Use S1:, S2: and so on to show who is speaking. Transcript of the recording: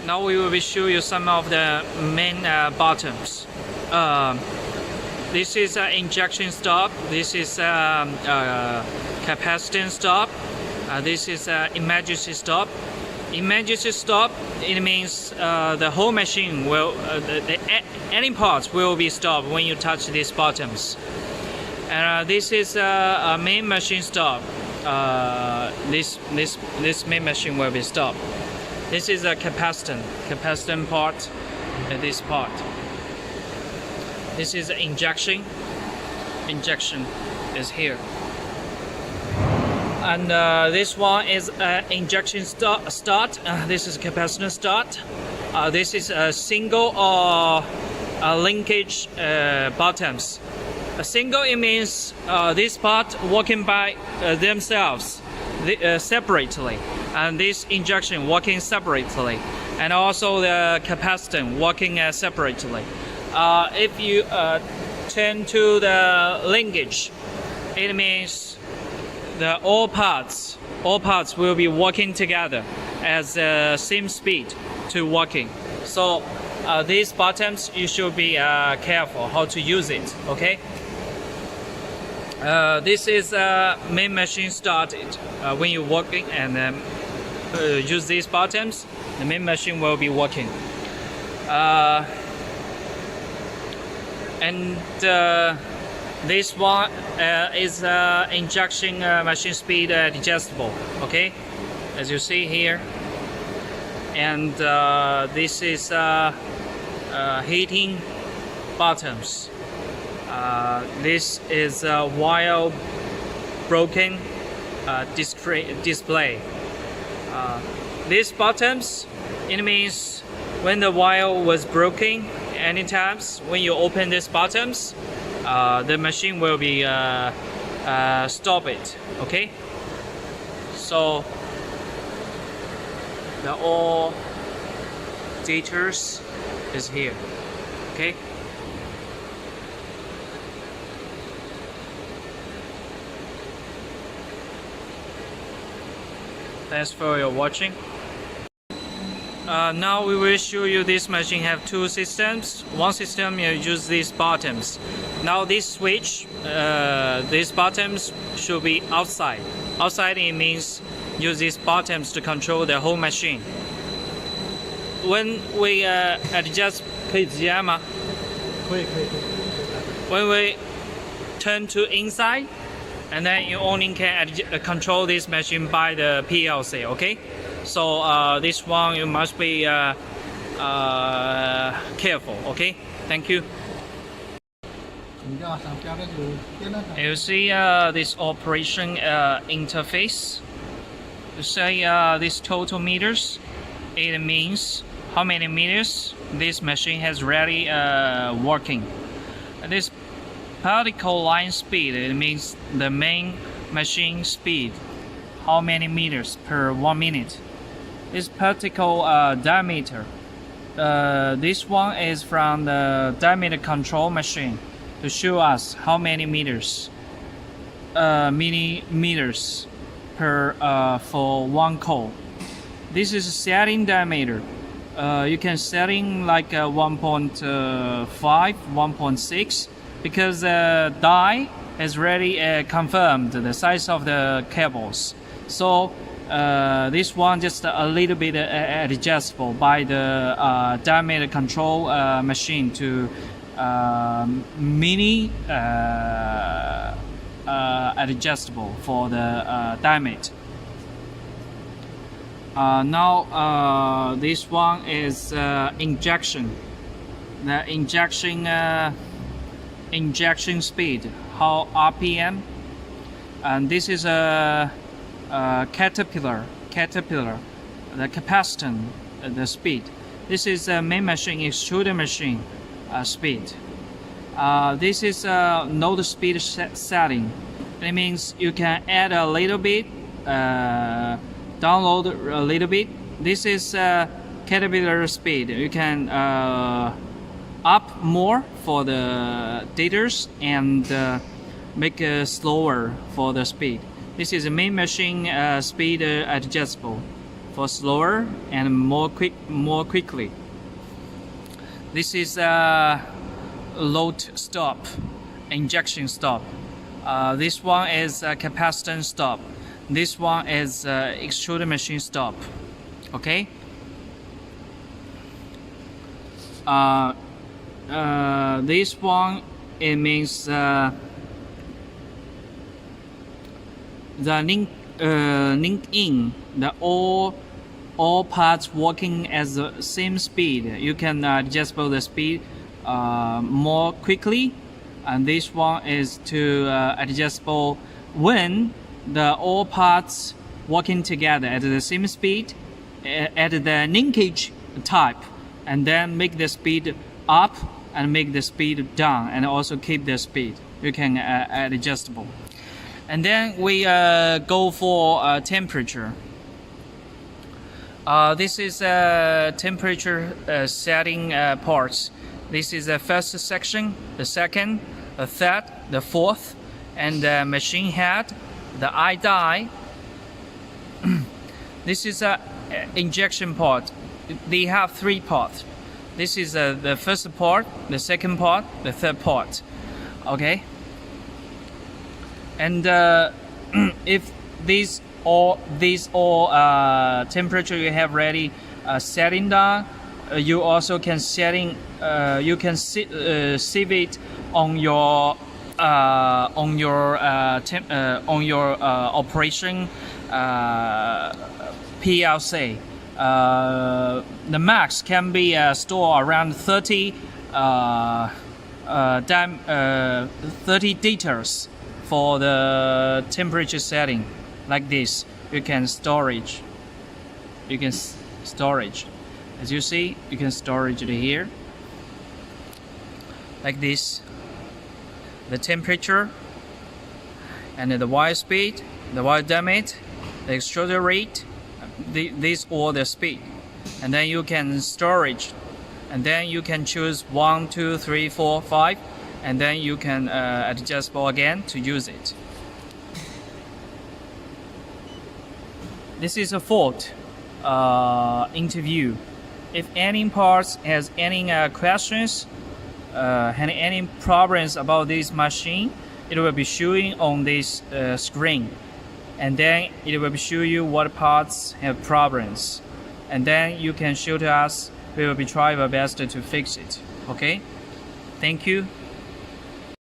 S1: Now we will show you some of the main buttons. This is injection stop. This is capacitance stop. This is emergency stop. Emergency stop, it means the whole machine will, any parts will be stopped when you touch these buttons. And this is a main machine stop. This main machine will be stopped. This is a capacitant part, this part. This is injection. Injection is here. And this one is injection start. This is capacitor start. This is a single or linkage buttons. A single, it means this part working by themselves separately, and this injection working separately, and also the capacitor working separately. If you turn to the linkage, it means the all parts will be working together as the same speed to working. So these buttons, you should be careful how to use it. Okay. This is main machine started. When you're working and use these buttons, the main machine will be working. This one is injection machine speed adjustable. Okay, as you see here. And this is heating buttons. This is a wire broken display. These buttons, it means when the wire was broken, anytime when you open these buttons, the machine will be stop it. Okay, so the all details is here. Okay. Thanks for your watching. Now we will show you this machine have two systems. One system you use these buttons. Now this switch, these buttons should be outside. Outside, it means use these buttons to control the whole machine. When we adjust, 可以直接按吗？可以。When we turn to inside, and then you only can control this machine by the PLC. Okay. So this one you must be careful. Okay. Thank you. You see this operation interface. You say this total meters. It means how many meters this machine has already working. This particle line speed, it means the main machine speed. How many meters per 1 minute? This particle diameter. This one is from the diameter control machine to show us how many meters, millimeters per for one coil. This is setting diameter. You can setting like 1.5, 1.6 because the die has already confirmed the size of the cables. So this one just a little bit adjustable by the diameter control machine to mini adjustable for the diameter. Now this one is injection. The injection speed, how RPM, and this is a caterpillar, the capacitor, the speed. This is a main machine, extruder machine speed. This is node speed setting. It means you can add a little bit, download a little bit. This is caterpillar speed. You can up more for the datas and make it slower for the speed. This is a main machine speed adjustable for slower and more quickly. This is a load stop, injection stop. This one is a capacitance stop. This one is extruder machine stop. Okay. This one, it means the link in the all parts working at the same speed. You can adjust the speed more quickly, and this one is to adjustable when the all parts working together at the same speed at the linkage type, and then make the speed up and make the speed down, and also keep the speed. You can adjustable. And then we go for temperature. This is temperature setting parts. This is the first section, the second, the third, the fourth, and the machine head, the eye die. This is a injection part. They have 3 parts. This is the first part, the second part, the third part. Okay. And if these all temperature you have ready setting down, you also can save it on your operation PLC. The max can be stored around 30 details for the temperature setting. Like this, you can storage. As you see, you can storage it here. Like this, the temperature, and the wire speed, the wire diameter, the extruder rate. These all the speed, and then you can storage, and then you can choose 1, 2, 3, 4, 5, and then you can adjustable again to use it. This is a fault interview. If any parts has any questions and any problems about this machine, it will be showing on this screen, and then it will show you what parts have problems, and then you can show to us. We will be trying our best to fix it. Okay, thank you.